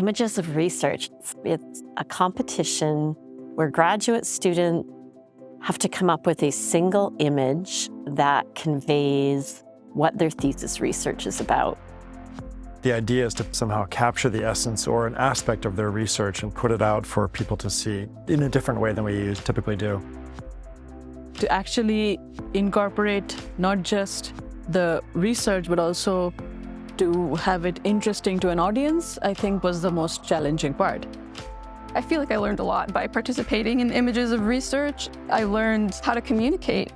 Images of research. It's a competition where graduate students have to come up with a single image that conveys what their thesis research is about. The idea is to somehow capture the essence or an aspect of their research and put it out for people to see in a different way than we typically do. To actually incorporate not just the research, but also to have it interesting to an audience, I think was the most challenging part. I feel like I learned a lot by participating in Images of Research. I learned how to communicate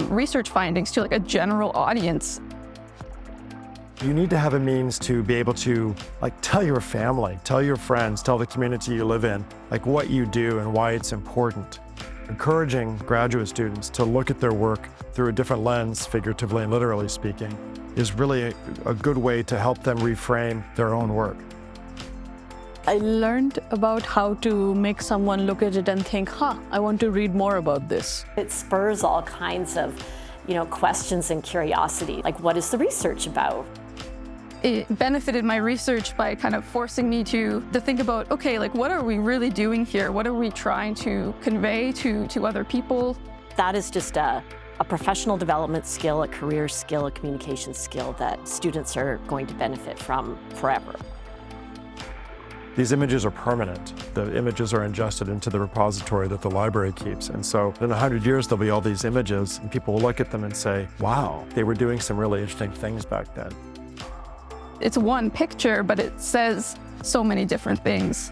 research findings to a general audience. You need to have a means to be able to tell your family, tell your friends, tell the community you live in, what you do and why it's important. Encouraging graduate students to look at their work through a different lens, figuratively and literally speaking, is really a good way to help them reframe their own work. I learned about how to make someone look at it and think, I want to read more about this. It spurs all kinds of, questions and curiosity, like what is the research about? It benefited my research by kind of forcing me to think about, okay, what are we really doing here? What are we trying to convey to other people? That is just a professional development skill, a career skill, a communication skill that students are going to benefit from forever. These images are permanent. The images are ingested into the repository that the library keeps. And so in 100 years, there'll be all these images and people will look at them and say, wow, they were doing some really interesting things back then. It's one picture, but it says so many different things.